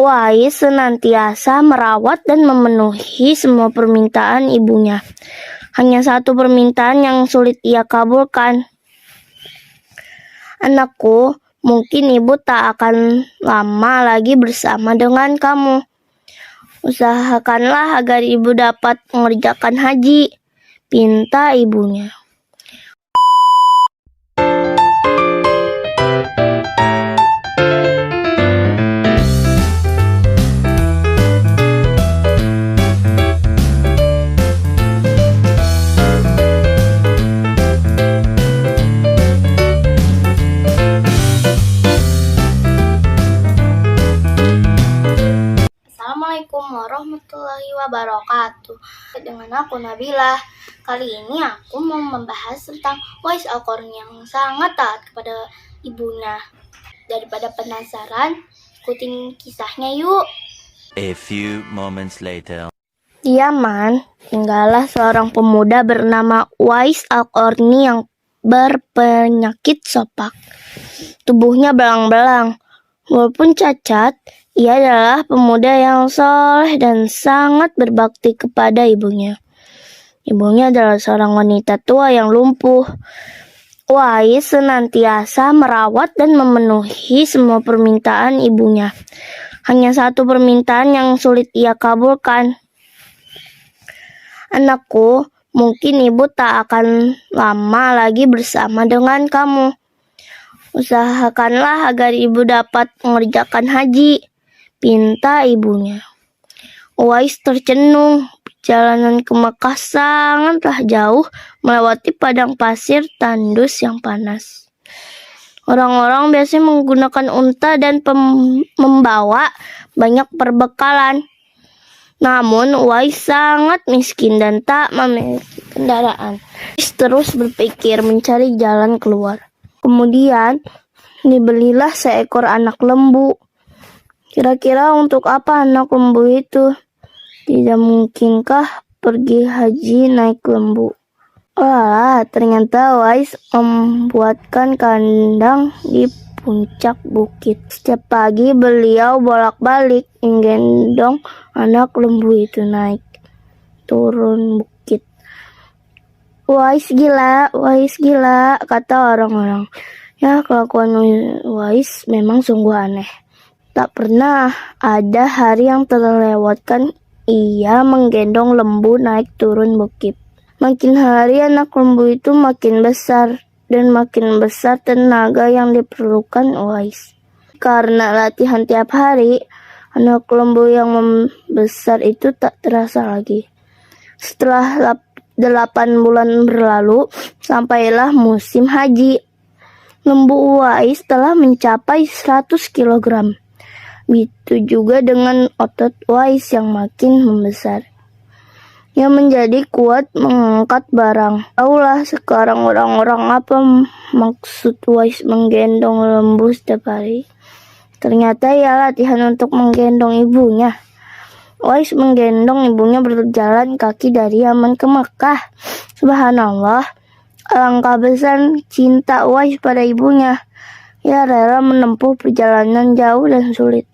Uwais senantiasa merawat dan memenuhi semua permintaan ibunya. Hanya satu permintaan yang sulit ia kabulkan. Anakku, mungkin ibu tak akan lama lagi bersama dengan kamu. Usahakanlah agar ibu dapat mengerjakan haji, pinta ibunya. Assalamualaikum warahmatullahi wabarakatuh. Dengan aku Nabila. Kali ini aku mau membahas tentang Uwais Al-Qarni yang sangat taat kepada ibunya. Daripada penasaran, ikutin kisahnya yuk. A few moments later. Di Yaman, tinggallah seorang pemuda bernama Uwais Al-Qarni yang berpenyakit sopak. Tubuhnya belang-belang. Walaupun cacat, ia adalah pemuda yang soleh dan sangat berbakti kepada ibunya. Ibunya adalah seorang wanita tua yang lumpuh. Uwais senantiasa merawat dan memenuhi semua permintaan ibunya. Hanya satu permintaan yang sulit ia kabulkan. Anakku, mungkin ibu tak akan lama lagi bersama dengan kamu. Usahakanlah agar ibu dapat mengerjakan haji, pinta ibunya. Uwais tercenung. Perjalanan ke Mekah sangatlah jauh, melewati padang pasir tandus yang panas. Orang-orang biasanya menggunakan unta dan membawa banyak perbekalan. Namun Uwais sangat miskin dan tak memiliki kendaraan. Uwais terus berpikir mencari jalan keluar. Kemudian dibelilah seekor anak lembu. Kira-kira untuk apa anak lembu itu? Tidak mungkinkah pergi haji naik lembu? Ternyata Uwais membuatkan kandang di puncak bukit. Setiap pagi beliau bolak-balik menggendong anak lembu itu naik turun bukit. Uwais gila, kata orang-orang. Ya, kelakuan Uwais memang sungguh aneh. Tak pernah ada hari yang terlewatkan ia menggendong lembu naik turun bukit. Makin hari anak lembu itu makin besar dan makin besar tenaga yang diperlukan Uwais. Karena latihan tiap hari, anak lembu yang membesar itu tak terasa lagi. Setelah 8 bulan berlalu, sampailah musim haji. Lembu Uwais telah mencapai 100 kg. Begitu juga dengan otot Uwais yang makin membesar. Ia menjadi kuat mengangkat barang. Taulah sekarang orang-orang apa maksud Uwais menggendong lembu setiap hari. Ternyata ia latihan untuk menggendong ibunya. Uwais menggendong ibunya berjalan kaki dari Yaman ke Mekah. Subhanallah, alangkah besar cinta Uwais pada ibunya. Ia rela menempuh perjalanan jauh dan sulit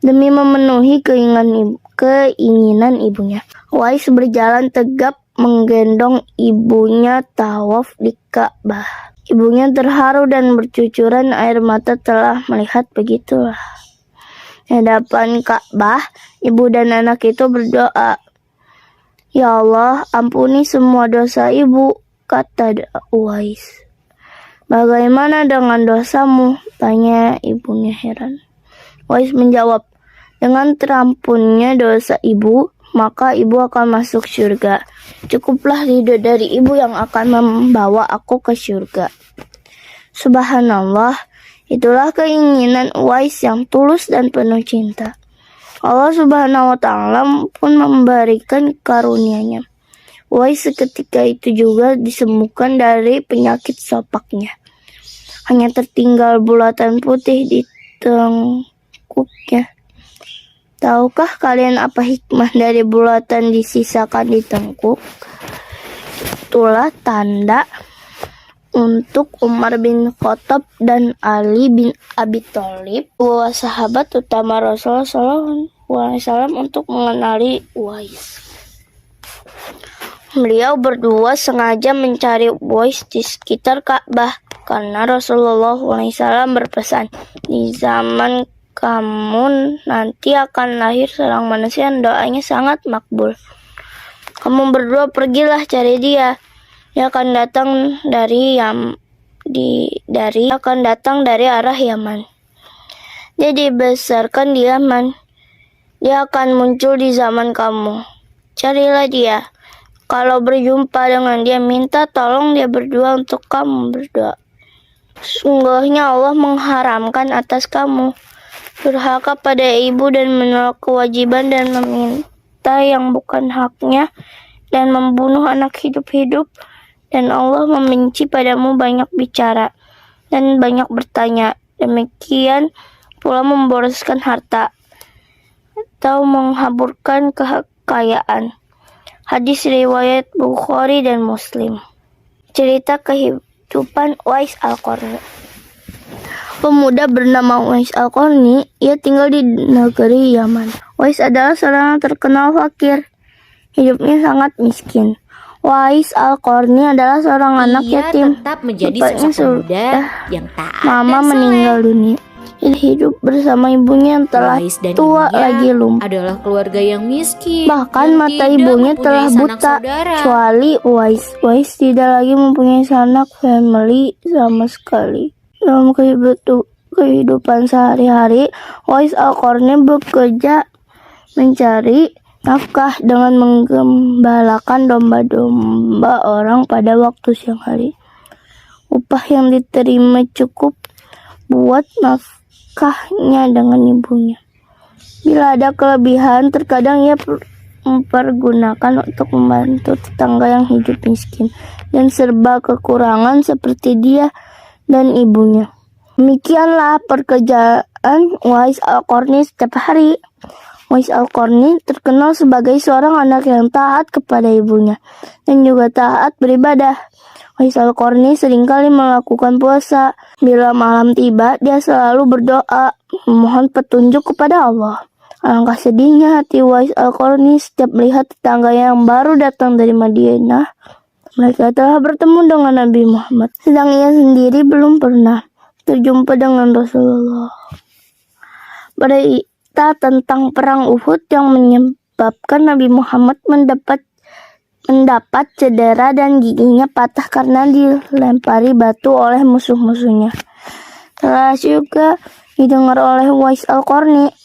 demi memenuhi keinginan ibunya. Uwais berjalan tegap menggendong ibunya tawaf di Ka'bah. Ibunya terharu dan bercucuran air mata telah melihat begitulah. Di hadapan Ka'bah, ibu dan anak itu berdoa. Ya Allah, ampuni semua dosa ibu, kata Uwais. Bagaimana dengan dosamu? Tanya ibunya heran. Uwais menjawab, dengan terampunnya dosa ibu, maka ibu akan masuk surga. Cukuplah ridho dari ibu yang akan membawa aku ke surga. Subhanallah, itulah keinginan Uwais yang tulus dan penuh cinta. Allah Subhanahu wa Ta'ala pun memberikan karunia-Nya. Uwais seketika itu juga disembuhkan dari penyakit sopaknya. Hanya tertinggal bulatan putih di tengkuknya. Tahukah kalian apa hikmah dari bulatan disisakan di tengkuk? Itulah tanda untuk Umar bin Khattab dan Ali bin Abi Thalib, dua sahabat utama Rasulullah SAW, untuk mengenali Uwais. Beliau berdua sengaja mencari Uwais di sekitar Ka'bah karena Rasulullah SAW berpesan, di zaman kamu nanti akan lahir seorang manusia yang doanya sangat makbul. Kamu berdua pergilah cari dia. Dia akan datang dari arah Yaman. Dia dibesarkan di Yaman. Dia akan muncul di zaman kamu. Carilah dia. Kalau berjumpa dengan dia, minta tolong dia berdua untuk kamu berdoa. Sungguhnya Allah mengharamkan atas kamu durhaka pada ibu dan menolak kewajiban dan meminta yang bukan haknya dan membunuh anak hidup-hidup. Dan Allah membenci padamu banyak bicara dan banyak bertanya. Demikian pula memboroskan harta atau menghaburkan kekayaan. Hadis riwayat Bukhari dan Muslim. Cerita kehidupan Uwais Al-Qarni. Pemuda bernama Uwais Al-Qarni, ia tinggal di negeri Yaman. Uwais adalah seorang yang terkenal fakir. Hidupnya sangat miskin. Uwais Al-Qarni adalah seorang anak yatim. Tetap menjadi Bapaknya sosok pemuda yang taat Mama dan meninggal soleh. dunia. Ia hidup bersama ibunya yang telah Uwais dan tua ibunya lagi lumpuh. adalah keluarga yang miskin. Bahkan yang mata tidak ibunya mempunyai telah sanak buta. saudara. Kecuali Uwais. Uwais tidak lagi mempunyai sanak family sama sekali. Dalam kehidupan sehari-hari, Uwais Al-Qarni bekerja mencari nafkah dengan menggembalakan domba-domba orang pada waktu siang hari. Upah yang diterima cukup buat nafkahnya dengan ibunya. Bila ada kelebihan, terkadang ia mempergunakan untuk membantu tetangga yang hidup miskin dan serba kekurangan seperti dia dan ibunya. Demikianlah pekerjaan Uwais Al-Qarni setiap hari. Uwais Al-Qarni terkenal sebagai seorang anak yang taat kepada ibunya dan juga taat beribadah. Uwais Al-Qarni seringkali melakukan puasa. Bila malam tiba, dia selalu berdoa, memohon petunjuk kepada Allah. Alangkah sedihnya hati Uwais Al-Qarni setiap melihat tetangga yang baru datang dari Madinah. Mereka telah bertemu dengan Nabi Muhammad, sedang ia sendiri belum pernah terjumpa dengan Rasulullah. Berita tentang perang Uhud yang menyebabkan Nabi Muhammad mendapat cedera dan giginya patah karena dilempari batu oleh musuh-musuhnya. Telah juga didengar oleh Uwais Al-Qarni.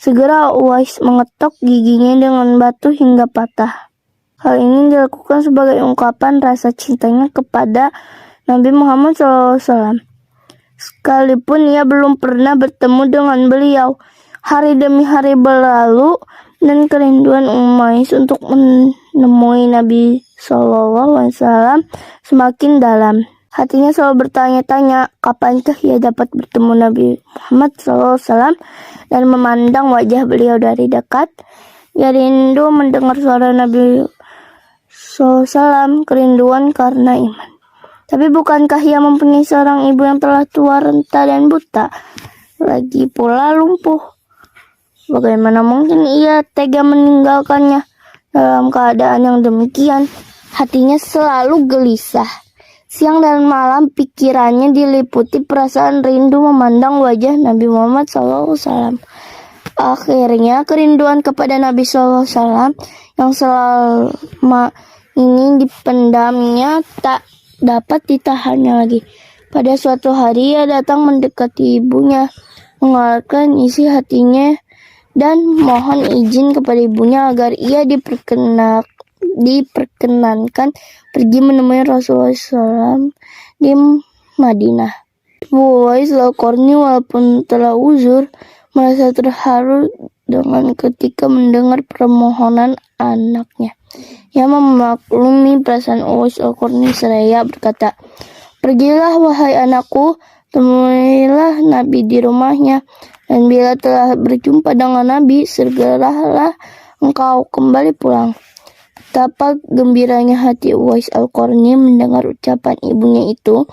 Segera Uwais mengetok giginya dengan batu hingga patah. Hal ini dilakukan sebagai ungkapan rasa cintanya kepada Nabi Muhammad SAW. Sekalipun ia belum pernah bertemu dengan beliau, hari demi hari berlalu dan kerinduan Uwais untuk menemui Nabi SAW semakin dalam. Hatinya selalu bertanya-tanya kapankah ia dapat bertemu Nabi Muhammad SAW dan memandang wajah beliau dari dekat. Ia rindu mendengar suara Nabi SAW, kerinduan karena iman. Tapi bukankah ia mempunyai seorang ibu yang telah tua, renta, dan buta? Lagi pula lumpuh. Bagaimana mungkin ia tega meninggalkannya? Dalam keadaan yang demikian, hatinya selalu gelisah. Siang dan malam pikirannya diliputi perasaan rindu memandang wajah Nabi Muhammad SAW. Akhirnya kerinduan kepada Nabi SAW yang selama ini dipendamnya tak dapat ditahannya lagi. Pada suatu hari ia datang mendekati ibunya, mengeluarkan isi hatinya dan mohon izin kepada ibunya agar ia diperkenankan pergi menemui Rasulullah SAW di Madinah. Uwais Al-Qarni walaupun telah uzur, merasa terharu dengan ketika mendengar permohonan anaknya. Ia memaklumi perasaan Uwais Al-Qarni seraya berkata, "Pergilah wahai anakku, temuilah Nabi di rumahnya, dan bila telah berjumpa dengan Nabi, segeralah engkau kembali pulang." Betapa gembiranya hati Uwais Al-Qarni mendengar ucapan ibunya itu.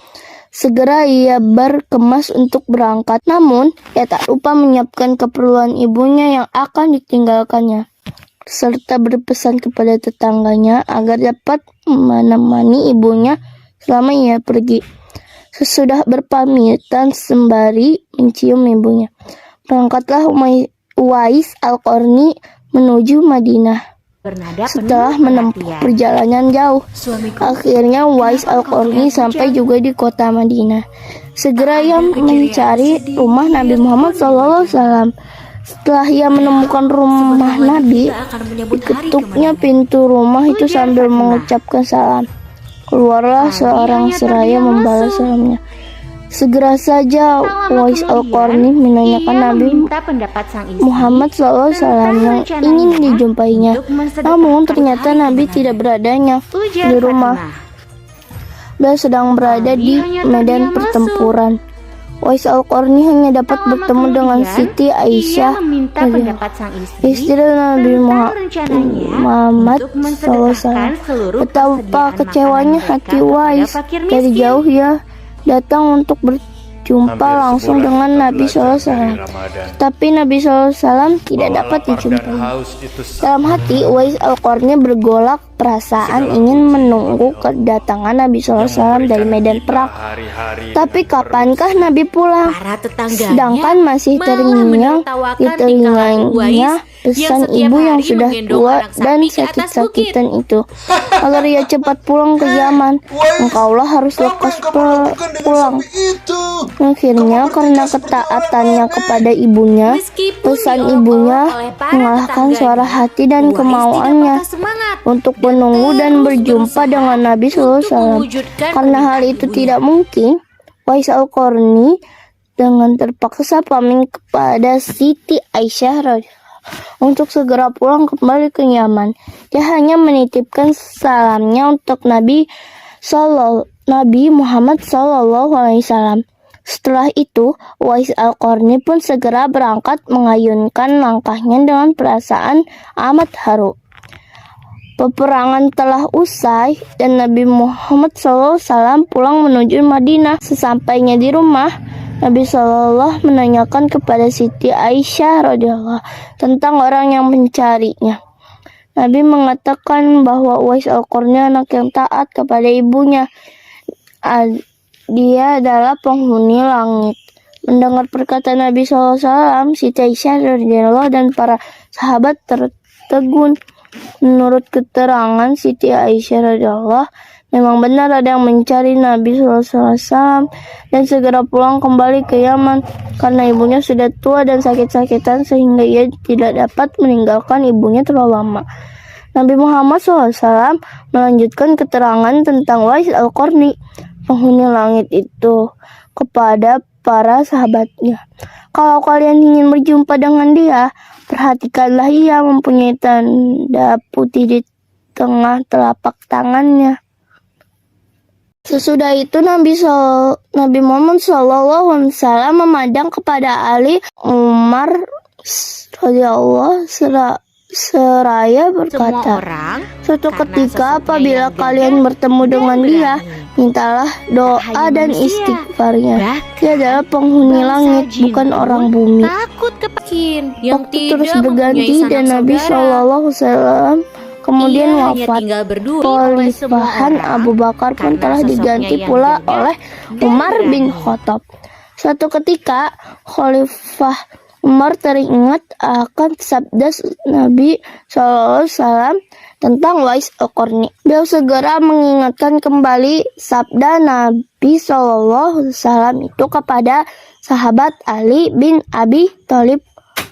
Segera ia berkemas untuk berangkat. Namun, ia tak lupa menyiapkan keperluan ibunya yang akan ditinggalkannya, serta berpesan kepada tetangganya agar dapat menemani ibunya selama ia pergi. Sesudah berpamitan sembari mencium ibunya, berangkatlah Uwais Al-Qarni menuju Madinah. Bernada Setelah penuh menempuh perhatian. perjalanan jauh, Suamiku, akhirnya Uwais Al-Qarni sampai juga di kota Madinah. Segera ia mencari rumah Nabi Muhammad SAW. Setelah ia menemukan rumah Nabi, kita akan menyambut hari diketuknya kemenangan. pintu rumah itu Ujar sambil Fatimah. mengucapkan salam. Keluarlah Nabi seorang hanya seraya terdiam membalas masuk. salamnya. Segera saja Tak lama Uwais kemudian, Al-Qarni menanyakan ia Nabi meminta pendapat sang istri Muhammad SAW tentang yang rencananya ingin dijumpainya. untuk mensedekahkan Namun ternyata hari Nabi kemenangan. tidak beradanya Ujar di rumah. Fatimah. Beliau sedang berada Nabi di hanya medan terdiam masuk. pertempuran. Uwais Al-Qarni hanya dapat Tak lama bertemu dengan kemudian, Siti Aisyah, ia meminta pendapat sang istri Nabi tentang rencananya Muhammad untuk mensedekahkan SAW. seluruh Betapa persediaan kecewanya makanan hati mereka Uwais. kepada fakir Dari miskin. jauh ia datang untuk berjumpa langsung dengan Nabi SAW. Tapi Nabi SAW tidak dapat dijumpai. Dalam hati Uwais Al-Qarni bergolak perasaan ingin menunggu kedatangan Nabi SAW dari medan perang. Tapi kapankah Nabi pulang? Para tetangganya Sedangkan masih malah terngiang di menertawakan tingkah laku telinganya Uwais pesan setiap ibu yang hari sudah menggendong tua anak dan sapi ke atas sakit-sakitan itu, agar ia cepat pulang ke Yaman. Engkaulah harus lekas pulang. Akhirnya karena ketaatannya kepada ibunya, Meskipun pesan diolok-olok ibunya oleh para mengalahkan tetangganya, suara hati dan Uwais kemauannya tidak patah semangat untuk dan menunggu dan terus berjumpa berusaha dengan Nabi untuk SAW. mewujudkan Karena hal permintaan itu ibunya. tidak mungkin, Uwais Al-Qarni dengan terpaksa pamit kepada Siti Aisyah untuk segera pulang kembali ke Yaman. Dia hanya menitipkan salamnya untuk Nabi Muhammad SAW. Setelah itu, Uwais Al-Qarni pun segera berangkat mengayunkan langkahnya dengan perasaan amat haru. Peperangan telah usai dan Nabi Muhammad SAW pulang menuju Madinah. Sesampainya di rumah, Nabi SAW menanyakan kepada Siti Aisyah radhiyallahu tentang orang yang mencarinya. Nabi mengatakan bahwa Uwais Al-Qarni anak yang taat kepada ibunya. Dia adalah penghuni langit. Mendengar perkataan Nabi SAW, Siti Aisyah radhiyallahu dan para sahabat tertegun. Menurut keterangan Siti Aisyah radhiyallahu, memang benar ada yang mencari Nabi SAW dan segera pulang kembali ke Yaman karena ibunya sudah tua dan sakit-sakitan sehingga ia tidak dapat meninggalkan ibunya terlalu lama. Nabi Muhammad SAW melanjutkan keterangan tentang Uwais Al-Qarni, penghuni langit itu, kepada para sahabatnya. Kalau kalian ingin berjumpa dengan dia, perhatikanlah ia mempunyai tanda putih di tengah telapak tangannya. Sesudah itu Nabi Muhammad SAW memandang kepada Ali Umar radhiyallahu seraya berkata, Semua orang suatu karena ketika sosoknya apabila yang gagah kalian bertemu dan dengan dia, berani. mintalah doa hanya dan manusia, istighfarnya. bahkan Dia adalah penghuni bangsa langit, jin bukan pun orang bumi. takut kepakin yang Waktu tidak terus mempunyai berganti sanak dan Nabi saudara. SAW kemudian Ia hanya wafat. tinggal berduri oleh semua Khalifahan orang Abu Bakar pun karena telah sosoknya diganti yang pula gagah oleh dan Umar bin berani. Khattab. Suatu ketika Khalifah Umar teringat akan sabda Nabi SAW tentang Uwais Al-Qarni. Beliau segera mengingatkan kembali sabda Nabi SAW itu kepada sahabat Ali bin Abi Thalib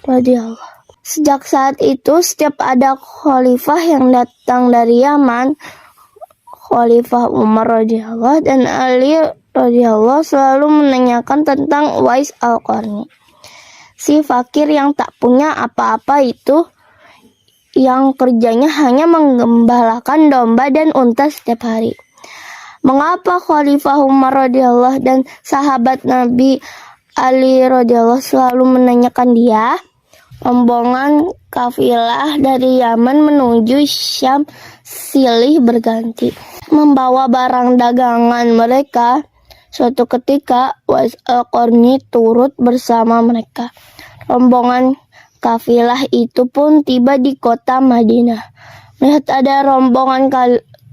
radhiyallahu. Sejak saat itu, setiap ada khalifah yang datang dari Yaman, Khalifah Umar radhiyallahu dan Ali radhiyallahu selalu menanyakan tentang Uwais Al-Qarni. Si fakir yang tak punya apa-apa itu, yang kerjanya hanya menggembalakan domba dan unta setiap hari. Mengapa Khalifah Umar radhiyallahu dan sahabat Nabi Ali radhiyallahu selalu menanyakan dia? Rombongan kafilah dari Yaman menuju Syam silih berganti membawa barang dagangan mereka. Suatu ketika Uwais Al-Qarni turut bersama mereka. Rombongan kafilah itu pun tiba di kota Madinah. Melihat ada rombongan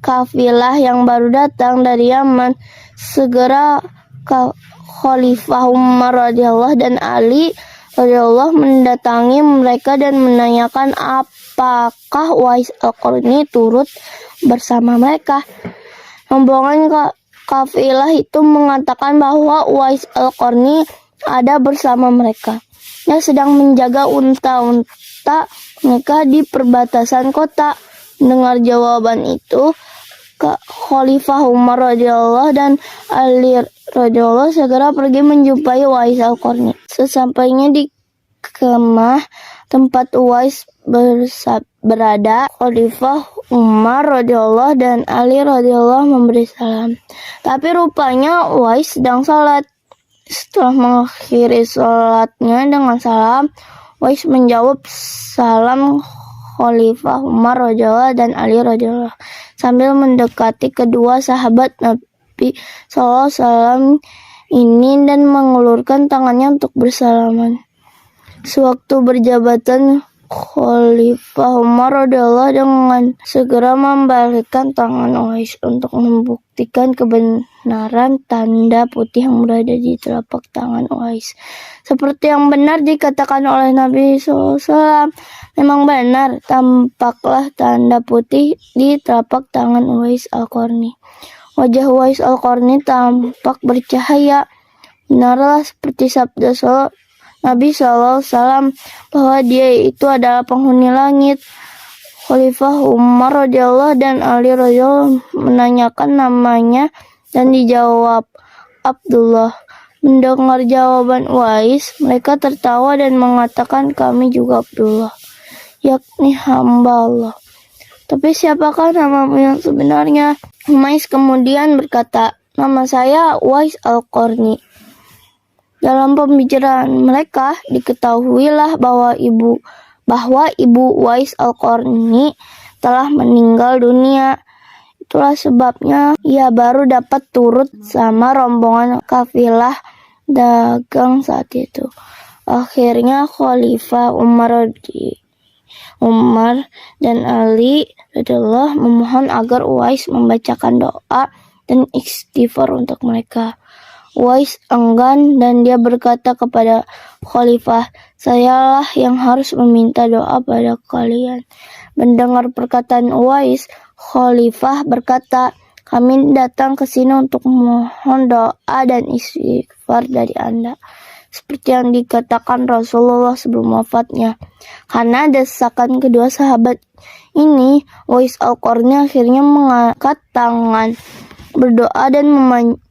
kafilah yang baru datang dari Yaman, segera Khalifah Umar radhiyallahu dan Ali radhiyallahu mendatangi mereka dan menanyakan apakah Uwais Al-Qarni turut bersama mereka. Rombongan kafilah itu mengatakan bahwa Uwais Al-Qarni ada bersama mereka. Dia sedang menjaga unta-unta mereka di perbatasan kota. Mendengar jawaban itu, Khalifah Umar radhiyallahu dan Ali radhiyallahu segera pergi menjumpai Uwais Al-Qarni. Sesampainya di kemah tempat Uwais berada, Khalifah Umar radhiyallahu dan Ali radhiyallahu memberi salam. Tapi rupanya Uwais sedang salat. Setelah mengakhiri salatnya dengan salam, Uwais menjawab salam Khalifah Umar radhiyallahu dan Ali radhiyallahu sambil mendekati kedua sahabat Nabi SAW ini dan mengulurkan tangannya untuk bersalaman. Sewaktu berjabatan, Khalifah Umar radhiyallahu dengan segera membalikkan tangan Uwais untuk membuktikan kebenaran tanda putih yang berada di telapak tangan Uwais. Seperti yang benar dikatakan oleh Nabi SAW, memang benar tampaklah tanda putih di telapak tangan Uwais Al-Qarni. Wajah Uwais Al-Qarni tampak bercahaya. Benarlah seperti sabda Nabi SAW bahwa dia itu adalah penghuni langit. Khalifah Umar radhiyallahu dan Ali radhiyallahu menanyakan namanya dan dijawab Abdullah. Mendengar jawaban Uwais, mereka tertawa dan mengatakan kami juga Abdullah, yakni hamba Allah. Tapi siapakah namamu yang sebenarnya? Uwais kemudian berkata, nama saya Uwais Al-Qarni. Dalam pembicaraan mereka, diketahuilah bahwa ibu Uwais Al-Qarni telah meninggal dunia. Itulah sebabnya ia baru dapat turut sama rombongan kafilah dagang saat itu. Akhirnya Khalifah Umar dan Ali radhiyallahu memohon agar Uwais membacakan doa dan istighfar untuk mereka. Uwais enggan dan dia berkata kepada Khalifah, sayalah yang harus meminta doa pada kalian. Mendengar perkataan Uwais, Khalifah berkata, kami datang ke sini untuk memohon doa dan istighfar dari Anda, seperti yang dikatakan Rasulullah sebelum wafatnya. Karena desakan kedua sahabat ini, Uwais Al-Qarni akhirnya mengangkat tangan, berdoa dan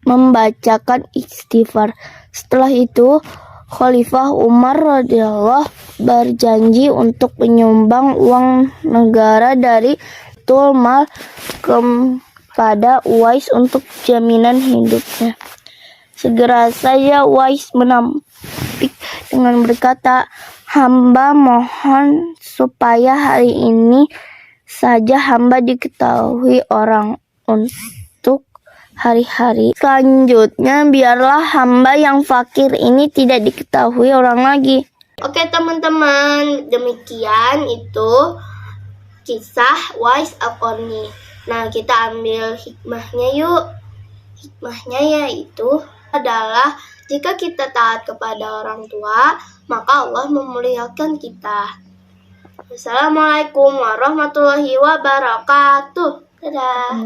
membacakan istighfar. Setelah itu, Khalifah Umar radhiyallahu berjanji untuk menyumbang uang negara dari Baitul Mal kepada Uwais untuk jaminan hidupnya. Segera saja Uwais menampik dengan berkata, hamba mohon supaya hari ini saja hamba diketahui orang untuk hari-hari selanjutnya, biarlah hamba yang fakir ini tidak diketahui orang lagi. Oke teman-teman, demikian itu kisah Uwais Al-Qarni. Nah, kita ambil hikmahnya yuk. Hikmahnya yaitu adalah jika kita taat kepada orang tua, maka Allah memuliakan kita. Wassalamualaikum warahmatullahi wabarakatuh. Dadah.